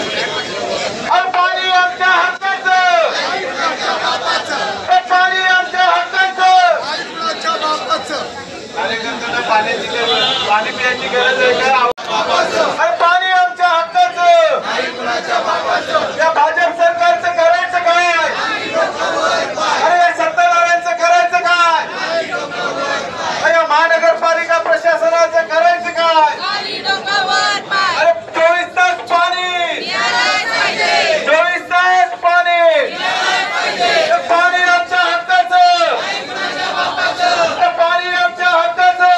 पाणी आमच्या हक्काचं, पाणी आमच्या हक्काचं. कार्यकर्त्यांना पाणी पिण्याची गरज आहे का? पाणी आमच्या हक्काचं. या भाजप सरकारचं करायचं काय? अरे या सत्ताधाऱ्यांचं करायचं काय? अरे महानगरपालिका प्रशासनाचं करायचं काय? अरे 24 तास पाणी, 24 तास पाणी. पाणी आमच्या हक्काचं, पाणी आमच्या हक्काचं,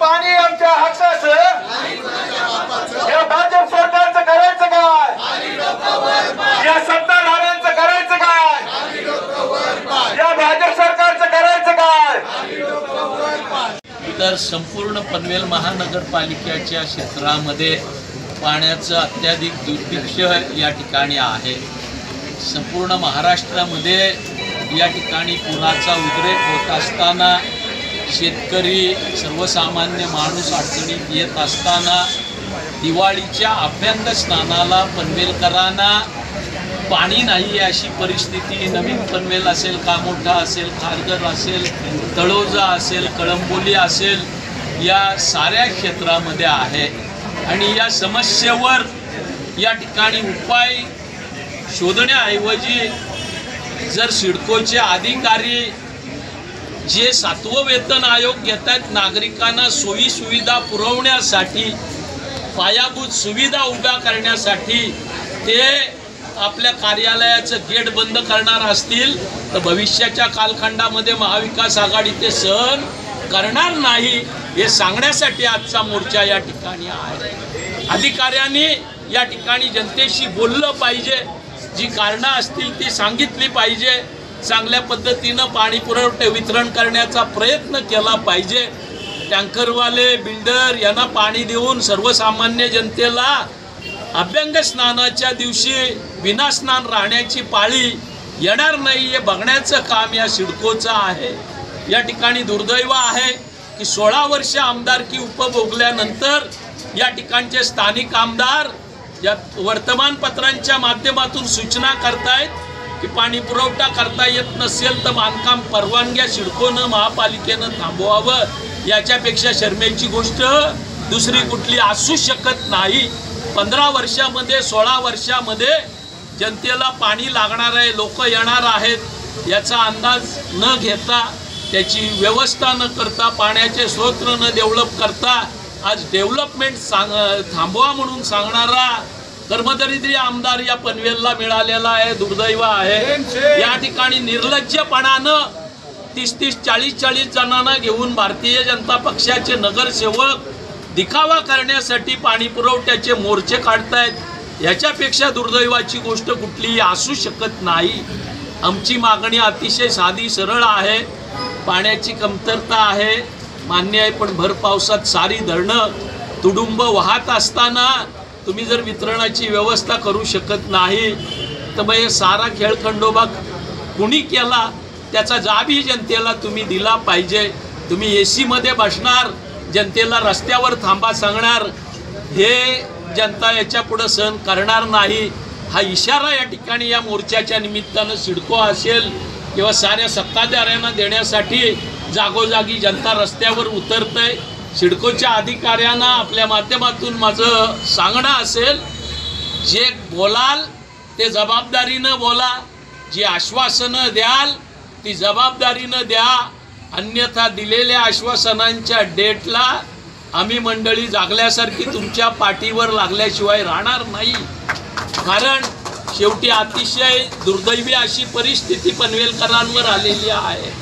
पाणी आमच्या हक्काचं. या भाजप सरकारचं करायचं काय? या सत्ताधाऱ्यांचं करायचं काय? या भाजप सरकारचं करायचं काय? तर संपूर्ण पनवेल महानगरपालिकेच्या क्षेत्रामध्ये पाण्याचं अत्याधिक दुर्भिक्ष्य या ठिकाणी आहे. संपूर्ण महाराष्ट्रामध्ये या ठिकाणी पुराचा उद्रेक होत असताना, शेतकरी सर्वसामान्य माणूस अडचणीत येत असताना, दिवाळीच्या अभ्यंग स्नानाला पनवेलकरांना पाणी नाही अशी परिस्थिती नवीन पनवेल असेल, कामोठा असेल, खारघर असेल, तळोजा असेल, कळंबोली असेल, या साऱ्या क्षेत्रामध्ये आहे. आणि या समस्येवर या ठिकाणी उपाय शोधण्याऐवजी जर सिडकोचे अधिकारी जे 7वं वेतन आयोग घेतात, नागरिकांना सोयी सुविधा पुरवण्यासाठी, पायाभूत सुविधा उभ्या करण्यासाठी ते आपल्या कार्यालयाचं गेट बंद करणार असतील तर भविष्याच्या कालखंडामध्ये महाविकास आघाडी ते सहन करणार नाही हे सांगण्यासाठी आजचा मोर्चा या ठिकाणी आहे. अधिकाऱ्यांनी या ठिकाणी जनतेशी बोललं पाहिजे, जी कारणं असतील ती सांगितली पाहिजे, चांगल्या पद्धतीनं पाणी पुरवठा वितरण करण्याचा प्रयत्न केला पाहिजे. टँकरवाले, बिल्डर यांना पाणी देऊन सर्वसामान्य जनतेला अभ्यंग स्नानाच्या दिवशी विनास्नान राहण्याची पाळी येणार नाही हे बघण्याचं काम या सिडकोचं आहे. या ठिकाणी दुर्दैव आहे की 16 वर्ष आमदारकी उपभोगल्यानंतर या ठिकाणचे स्थानिक आमदार या वर्तमानपत्रांच्या माध्यमातून सूचना करतायत की पाणी पुरवठा करता येत नसेल तर बांधकाम परवानग्या सिडकोनं, महापालिकेनं थांबवावं. याच्यापेक्षा शर्मेची गोष्ट दुसरी कुठली असू शकत नाही. 15 वर्षामध्ये, 16 वर्षामध्ये जनतेला पाणी लागणार आहे, लोक येणार आहेत याचा अंदाज न घेता, त्याची व्यवस्था न करता, पाण्याचे स्रोत न डेव्हलप करता आज डेव्हलपमेंट थांबवा म्हणून सांगणारा कर्मदरिद्री आमदार या पनवेलला मिळालेला आहे. दुर्दैव आहे. या ठिकाणी निर्लज्जपणानं 30-30, 40-40 जणांना घेऊन भारतीय जनता पक्षाचे नगरसेवक दिखावा करण्यासाठी पाणी पुरवठ्याचे मोर्चे काढतायत. याच्यापेक्षा दुर्दैवाची गोष्ट कुठलीही असू शकत नाही. आमची मागणी अतिशय साधी सरळ आहे. पाण्याची कमतरता आहे, मान्य आहे, पण भर पावसात सारी धरणं तुडुंब वाहत असताना तुम्ही जर वितरणाची व्यवस्था करू शकत नाही तर मग हे सारा खेळखंडोबा कुणी केला त्याचा जाबही जनतेला तुम्ही दिला पाहिजे. तुम्ही AC मध्ये बसणार, जनतेला रस्त्यावर थांबा सांगणार, हे जनता याच्या पुढे सहन करणार नाही. हा इशारा या ठिकाणी या मोर्चाच्या निमित्तानं सिडको असेल किंवा साऱ्या सत्ताधाऱ्यांना देण्यासाठी जागोजागी जनता रस्त्यावर उतरतंय. सिडकोच्या अधिकाऱ्यांना आपल्या माध्यमातून माझं सांगणं असेल, जे बोलाल ते जबाबदारीनं बोला, जी आश्वासनं द्याल ती जबाबदारीनं द्या, अन्यथा दिलेल्या आश्वासनांच्या डेटला आम्ही मंडळी जागल्यासारखी तुमच्या पाठीवर लागल्याशिवाय राहणार नाही. कारण शेवटी अतिशय दुर्दैवी अशी परिस्थिती पनवेलकरांवर आलेली आहे.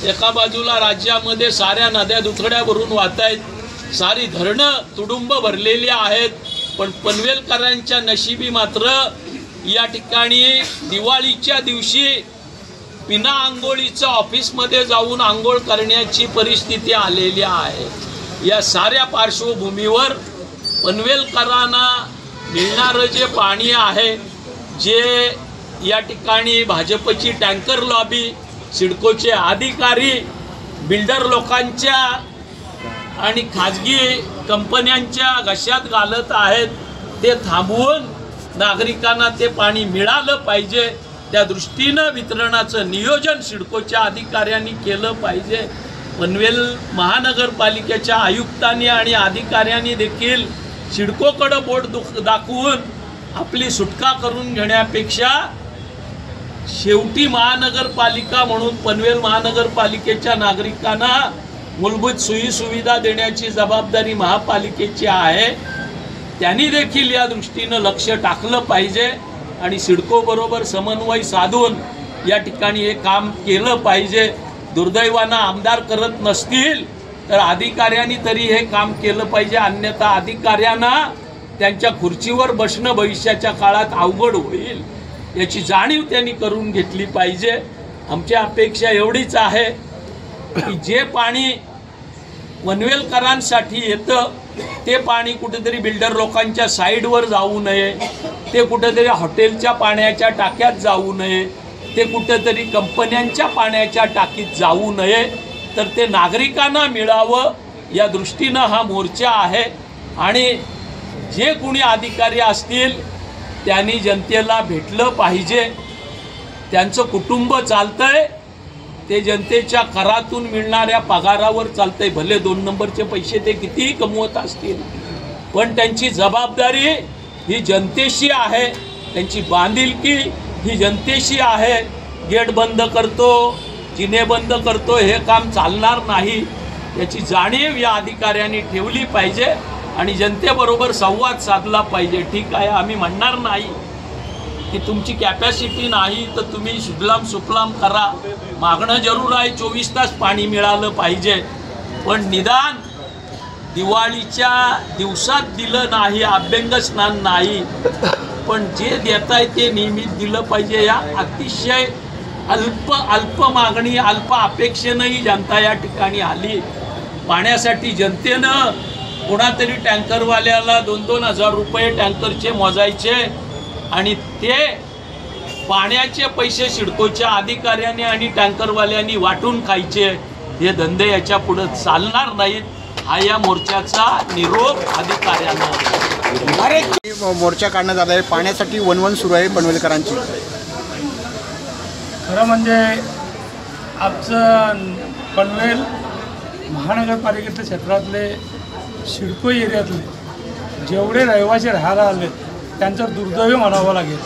एका बाजूला राज्यामध्ये साऱ्या नद्या दुथड्या भरून वाहत आहेत, सारी धरणं तुडुंब भरलेली आहेत, पण पनवेलकरांच्या नशिबी मात्र या ठिकाणी दिवाळीच्या दिवशी बिना आंघोळीचं ऑफिसमध्ये जाऊन आंघोळ करण्याची परिस्थिती आलेली आहे. या साऱ्या पार्श्वभूमीवर पनवेलकरांना मिळणारं जे पाणी आहे, जे या ठिकाणी भाजपची टँकर लॉबी, सिडकोचे अधिकारी, बिल्डर लोकांच्या आणि खाजगी कंपन्यांच्या घशात घालत आहेत, ते थांबवून नागरिकांना ते पाणी मिळालं पाहिजे. त्या दृष्टीनं वितरणाचं नियोजन सिडकोच्या अधिकाऱ्यांनी केलं पाहिजे. पनवेल महानगरपालिकेच्या आयुक्तांनी आणि अधिकाऱ्यांनी देखील सिडकोकडं बोट दाखवून आपली सुटका करून घेण्यापेक्षा शेवटी महानगरपालिका म्हणून पनवेल महानगरपालिकेच्या नागरिकांना मूलभूत सोयीसुविधा देण्याची जबाबदारी महापालिकेची आहे. त्यांनी देखील या दृष्टीनं लक्ष टाकलं पाहिजे आणि सिडकोबरोबर समन्वय साधून या ठिकाणी हे काम केलं पाहिजे. दुर्दैवानं आमदार करत नसतील तर अधिकाऱ्यांनी तरी हे काम केलं पाहिजे. अन्यथा अधिकाऱ्यांना त्यांच्या खुर्चीवर बसणं भविष्याच्या काळात अवघड होईल याची जाणीव त्यांनी करून घेतली पाहिजे. आमची अपेक्षा एवढीच आहे की जे पाणी पनवेलकरांसाठी येतं ते पाणी कुठेतरी बिल्डर लोकांच्या साईडवर जाऊ नये, ते कुठेतरी हॉटेलच्या पाण्याच्या टाक्यात जाऊ नये, ते कुठेतरी कंपन्यांच्या पाण्याच्या टाकीत जाऊ नये, तर ते नागरिकांना मिळावं या दृष्टीनं हा मोर्चा आहे. आणि जे कोणी अधिकारी असतील त्यांनी जनतेला भेटलं पाहिजे. त्यांचं कुटुंब चालतंय ते जनतेच्या करातून मिळणाऱ्या पगारावर चालतंय. भले 2 नंबरचे पैसे ते कितीही कमवत असतील पण त्यांची जबाबदारी ही जनतेशी आहे, त्यांची बांधिलकी ही जनतेशी आहे. गेट बंद करतो, जिने बंद करतो हे काम चालणार नाही याची जाणीव या अधिकाऱ्यांनी ठेवली पाहिजे आणि जनतेबरोबर संवाद साधला पाहिजे. ठीक आहे, आम्ही म्हणणार नाही की तुमची कॅपॅसिटी नाही तर तुम्ही सुजलाम सुफलाम करा. मागणं जरूर आहे 24 तास पाणी मिळालं पाहिजे, पण निदान दिवाळीच्या दिवसात दिलं नाही, अभ्यंग स्नान नाही, पण जे देत आहे ते नियमित दिलं पाहिजे. या अतिशय अल्प मागणी अल्प अपेक्षेनंही जनता या ठिकाणी आली. पाण्यासाठी जनतेनं कोणातरी टँकरवाल्याला 2-2 हजार रुपये टँकरचे मोजायचे आणि ते पाण्याचे पैसे सिडकोच्या अधिकाऱ्यांनी आणि टँकरवाल्यांनी वाटून खायचे. हे धंदे याच्या पुढे चालणार नाहीत. हा या मोर्चाचा निरोप अधिकाऱ्यांना. मोर्चा काढण्यात आला आहे. पाण्यासाठी वणवण सुरू आहे पनवेलकरांची. खरं म्हणजे आमचं पनवेल महानगरपालिकेच्या क्षेत्रातले सिडको एरियातले जेवढे रहिवासी राहायला आले त्यांचं दुर्दैव म्हणावं लागेल.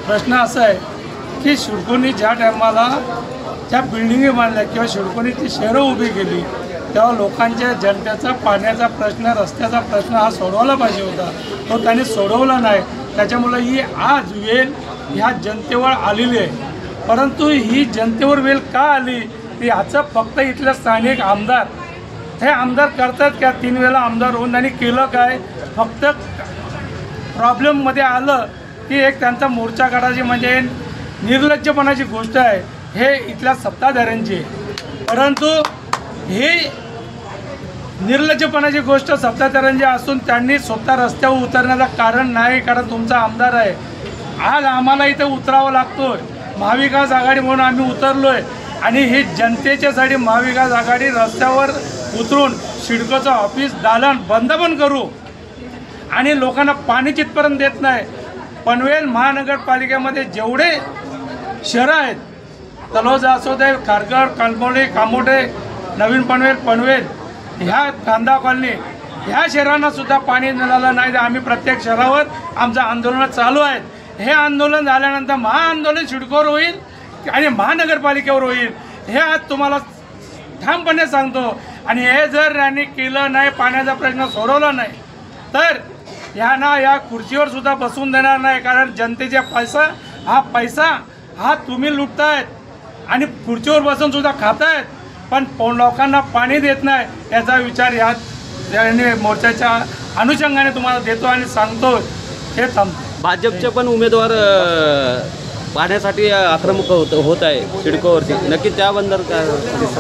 प्रश्न असा आहे की सिडकोनी ज्या टायमाला ज्या बिल्डिंगी बांधल्या किंवा सिडकोनी ती शहरं उभी केली तेव्हा लोकांच्या जनतेचा पाण्याचा प्रश्न रस्त्याचा प्रश्न हा सोडवला पाहिजे होता. तो त्यांनी सोडवला नाही. त्याच्यामुळे ही आज वेळ ह्या जनतेवर आलेली आहे. परंतु ही जनतेवर वेळ का आली याचं फक्त इथले स्थानिक आमदार हे आमदार करतात का 3 वेळा आमदार होऊन त्यांनी केलं काय. फक्त प्रॉब्लेममध्ये आलं की एक त्यांचा मोर्चा काढायची म्हणजे निर्लज्जपणाची गोष्ट आहे हे इथल्या सत्ताधाऱ्यांची. परंतु ही निर्लज्जपणाची गोष्ट सत्ताधाऱ्यांची असून त्यांनी स्वतः रस्त्यावर उतरण्याचं कारण नाही. कारण तुमचा आमदार आहे. आज आम्हाला इथं उतरावं लागतोय. महाविकास आघाडी म्हणून आम्ही उतरलो आहे आणि ही जनतेच्यासाठी महाविकास आघाडी रस्त्यावर उतरून सिडकोचं ऑफिस दालन बंद पण करू आणि लोकांना पाणी चितपर्यंत देत नाही. पनवेल महानगरपालिकेमध्ये जेवढे शहरं आहेत तलोजा असो दे, खारघर, कळमोली, कामोठे, नवीन पनवेल, पनवेल ह्या कांदा कॉलनी ह्या शहरांनासुद्धा पाणी मिळालं नाही. आम्ही प्रत्येक शहरावर आमचं आंदोलन चालू आहेत. हे आंदोलन झाल्यानंतर महाआंदोलन सिडकोवर होईल आणि महानगरपालिकेवर होईल हे आज तुम्हाला ठामपणे सांगतो. आणि हे जर यांनी केलं नाही, पाण्याचा प्रश्न सोडवला नाही तर यांना या खुर्चीवर सुद्धा बसून देणार नाही. कारण जनतेचा पैसा हा तुम्ही लुटतायत आणि खुर्चीवर बसून सुद्धा खातायत पण लोकांना पाणी देत नाही. याचा विचार या मोर्चाच्या अनुषंगाने तुम्हाला देतो आणि सांगतो. हे थांबतो. भाजपचे पण उमेदवार पाहण्यासाठी आक्रमक होत आहे सिडकोवरती. नक्की त्याबद्दल काय.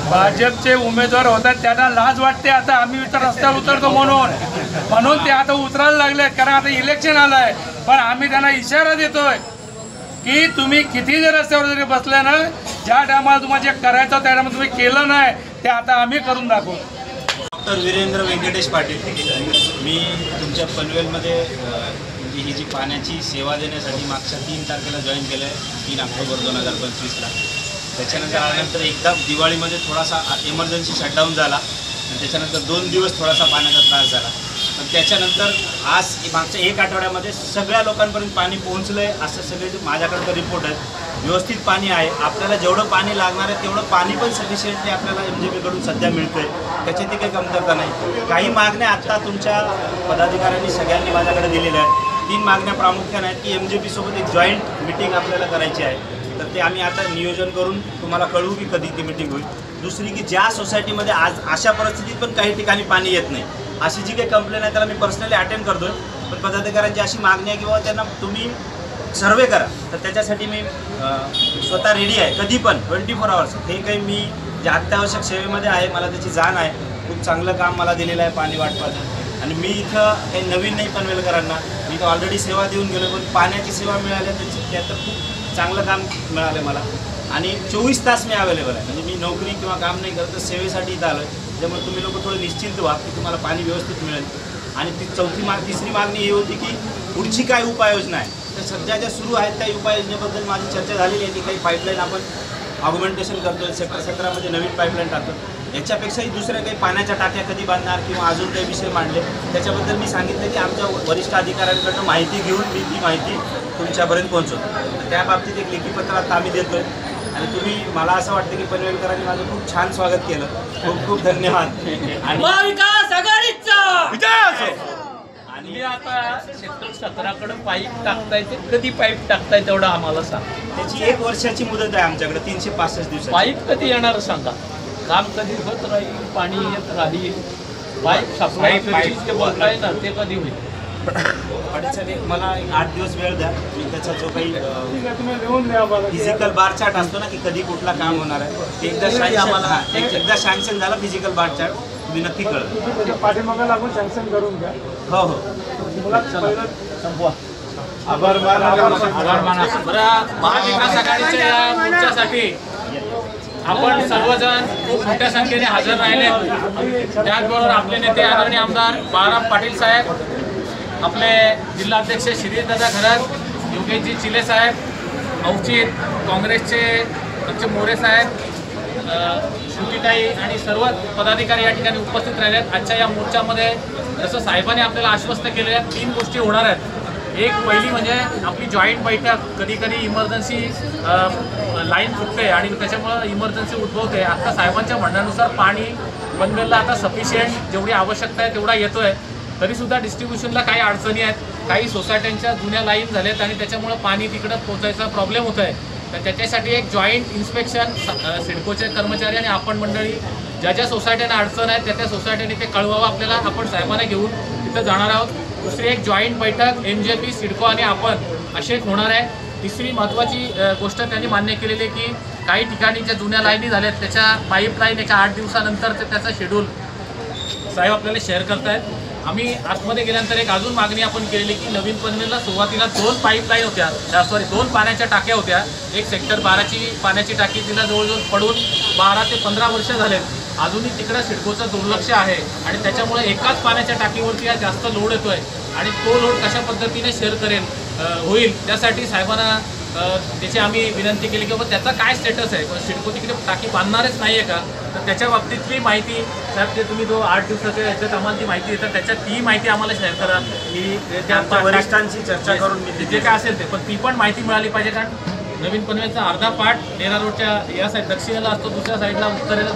भाजपचे उमेदवार होतात त्यांना लाज वाटते. आता आम्ही इतर रस्त्यावर उतरतो म्हणून ते आता उतरायला लागले कारण आता इलेक्शन आलं आहे. पण आम्ही त्यांना इशारा देतोय की तुम्ही किती जर रस्त्यावर जरी बसले ना ज्या टायमाला तुम्हाला जे करायचं त्या टायमाला तुम्ही केलं नाही ते आता आम्ही करून दाखवू. डॉक्टर वीरेंद्र व्यंकटेश पाटील. मी तुमच्या पनवेलमध्ये की ही जी पाण्याची सेवा देण्यासाठी मागच्या 3 तारखेला जॉईन केलं आहे 3 ऑक्टोबर 2025ला. त्याच्यानंतर एकदा दिवाळीमध्ये थोडासा इमर्जन्सी शटडाऊन झाला आणि त्याच्यानंतर 2 दिवस थोडासा पाण्याचा त्रास झाला. पण त्याच्यानंतर आज मागच्या 1 आठवड्यामध्ये सगळ्या लोकांपर्यंत पाणी पोहोचलं आहे असं सगळे माझ्याकडे रिपोर्ट आहेत. व्यवस्थित पाणी आहे. आपल्याला जेवढं पाणी लागणार आहे तेवढं पाणी पण सफिशियंटली आपल्याला MJPकडून सध्या मिळतं आहे. त्याच्यात काही कमतरता नाही. काही मागण्या आत्ता तुमच्या पदाधिकाऱ्यांनी सगळ्यांनी माझ्याकडे दिलेल्या आहेत. 3 मागण्या प्रामुख्याने आहेत की MJPसोबत एक जॉईंट मिटिंग आपल्याला करायची आहे. तर ते आम्ही आता नियोजन करून तुम्हाला कळवू की कधी ती मिटिंग होईल. दुसरी की ज्या सोसायटीमध्ये आज अशा परिस्थितीत पण काही ठिकाणी पाणी येत नाही अशी जी काही कंप्लेंट आहे त्याला मी पर्सनली अटेंड करतो आहे. पण पदाधिकाऱ्यांची अशी मागणी आहे की बाबा त्यांना तुम्ही सर्वे करा. तर त्याच्यासाठी मी स्वतः रेडी आहे कधी पण 24 आवर्स. हे काही मी जे अत्यावश्यक सेवेमध्ये आहे मला त्याची जाण आहे. खूप चांगलं काम मला दिलेलं आहे पाणी वाटपाचं. आणि मी इथं काही नवीन नाही पनवेलकरांना. मी इथं ऑलरेडी सेवा देऊन गेलो पण पाण्याची सेवा मिळाली त्यात खूप चांगलं काम मिळालं मला. आणि 24 तास मी अवेलेबल आहे. म्हणजे मी नोकरी किंवा काम नाही करत तर सेवेसाठी इथं आलो आहे. त्यामुळे तुम्ही लोक थोडं निश्चिंत व्हा की तुम्हाला पाणी व्यवस्थित मिळेल. आणि तिसरी मागणी ही होती की पुढची काय उपाययोजना आहे. तर सध्या ज्या सुरू आहेत त्या उपाययोजनेबद्दल माझी चर्चा झालेली आहे की काही पाईपलाईन आपण ऑगमेंटेशन करतो. सेक्टर 17मध्ये नवीन पाईपलाईन टाकतो. याच्यापेक्षाही दुसऱ्या काही पाण्याच्या टाक्या कधी बांधणार किंवा अजून काही विषय मांडले त्याच्याबद्दल मी सांगितलं की आमच्या वरिष्ठ अधिकाऱ्यांकडनं माहिती घेऊन मी ती माहिती तुमच्यापर्यंत पोहोचवतो. त्या बाबतीत एक लेखीपत्र आता आम्ही देतोय. आणि तुम्ही मला असं वाटतं की पनवेलकरांनी माझं खूप छान स्वागत केलं. खूप खूप धन्यवाद. आणि तुम्ही आता सेक्टर 17कडे पाईप टाकताय ते कधी पाईप टाकताय तेवढं आम्हाला सांग. त्याची 1 वर्षाची मुदत आहे आमच्याकडे 365 दिवस. पाईप कधी येणार सांगा. काम कधी होत राहील पाणी येत राहील. पाईप सप्लाय जे बोलताय ना ते कधी होईल. मला 8 दिवस वेळ द्या. मी त्याचा जो काही फिजिकल बार चार्ट असतो ना की कधी कुठला काम होणार आहे ते एकदा सँक्शन झाला फिजिकल बार चार्ट तुम्ही नक्की कळलं. पाठीमागं लागून सँक्शन करून घ्या. हो हो संपवा. आभार माना. महाविकास आघाडीच्या या मोर्चासाठी आपण सर्वजण खूप मोठ्या संख्येने हजर राहिले. त्याचबरोबर आपले नेते आदरणीय आमदार बाळाराम पाटील साहेब, आपले जिल्हाध्यक्ष शिरीषदादा खरग, योगेशजी चिले साहेब, अवचित काँग्रेसचे आमचे मोरे साहेब, श्रुतीताई आणि सर्व पदाधिकारी या ठिकाणी उपस्थित राहिले आहेत. आजच्या या मोर्चामध्ये जसं साहेबांनी आपल्याला आश्वस्त केलेल्या 3 गोष्टी होणार आहेत. एक पहिली म्हणजे आपली जॉईंट बैठक. कधी कधी इमर्जन्सी लाईन फुटते आणि त्याच्यामुळं इमर्जन्सी उद्भवते. आता साहेबांच्या म्हणण्यानुसार पाणी पनवेलला आता सफिशियंट जेवढी आवश्यकता आहे तेवढा येतो आहे. तरीसुद्धा डिस्ट्रीब्युशनला काही अडचणी आहेत. काही सोसायट्यांच्या जुन्या लाईन झाल्यात आणि त्याच्यामुळं पाणी तिकडं पोचायचा प्रॉब्लेम होत आहे. तर त्याच्यासाठी एक जॉईंट इन्स्पेक्शन सिडकोचे कर्मचारी आणि आपण मंडळी ज्या ज्या सोसायट्यांना अडचण आहे त्या सोसायट्यांनी ते कळवावं आपल्याला. आपण साहेबांना घेऊन तिथं जाणार आहोत. दुसरी एक जॉईंट बैठक MJP सिडको आणि आपण अशी एक होणार आहे. तिसरी महत्त्वाची गोष्ट त्यांनी मान्य केलेली आहे की काही ठिकाणी ज्या जुन्या लाईनी झाल्यात त्याच्या पाईपलाईन एका 8 दिवसानंतर त्याचा शेड्यूल साहेब आपल्याला शेअर करतायत. आम्ही आतमध्ये गेल्यानंतर एक अजून मागणी आपण केलेली की नवीन पनवेलला सुरुवातीला 2 पाईपलाईन होत्या. 2 पाण्याच्या टाक्या होत्या. एक सेक्टर 12ची पाण्याची टाकी तिला जवळजवळ पडून 12 ते 15 वर्ष झालेत. अजूनही तिकडं सिडकोचं दुर्लक्ष आहे आणि त्याच्यामुळे एकाच पाण्याच्या टाकीवरती हा जास्त लोड येतो आहे. आणि तो लोड कशा पद्धतीने शेअर होईल त्यासाठी साहेबांना त्याची आम्ही विनंती केली की बाबा त्याचा काय स्टेटस आहे. सिडको तिकडे टाकी बांधणारच नाही आहे का. तर त्याच्या बाबतीतली माहिती साहेब ते तुम्ही जो 8 दिवसाच्या याच्यात आम्हाला ती माहिती येतात त्याच्यात ती माहिती आम्हाला शेअर करा की त्या वरिष्ठांची चर्चा करून जे काय असेल ते. पण ती पण माहिती मिळाली पाहिजे. कारण नवीन पनवेलचा अर्धा पार्ट नेरा रोडच्या या साईड दक्षिणेला असतो, दुसऱ्या साईडला उत्तरेला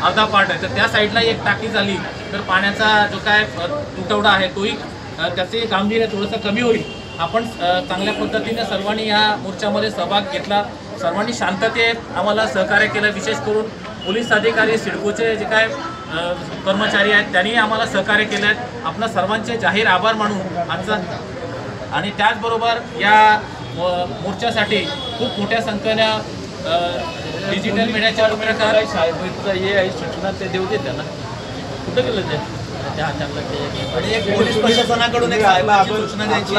अर्धा पार्ट आहे. तर त्या साईडला एक टाकी झाली तर पाण्याचा जो काय तुटवडा आहे तोही त्याचे गांभीर्य थोडंसं कमी होईल. आपण चांगल्या पद्धतीने सर्वांनी या मोर्चामध्ये सहभाग घेतला. सर्वांनी शांततेत आम्हाला सहकार्य केलं. विशेष करून पोलीस अधिकारी सिडकोचे जे काय कर्मचारी आहेत त्यांनी आम्हाला सहकार्य केलं आहे. आपल्या सर्वांचे जाहीर आभार मानून आजचा. आणि त्याचबरोबर या मोर्चासाठी खूप मोठ्या संख्येनं डिजिटल मीडियाच्या उपक्रम साहेबांचं हे आहे सूचना ते देऊ दे त्यांना. कुठं गेलं ते? आणि एक पोलीस प्रशासनाकडून एक सूचना द्यायची.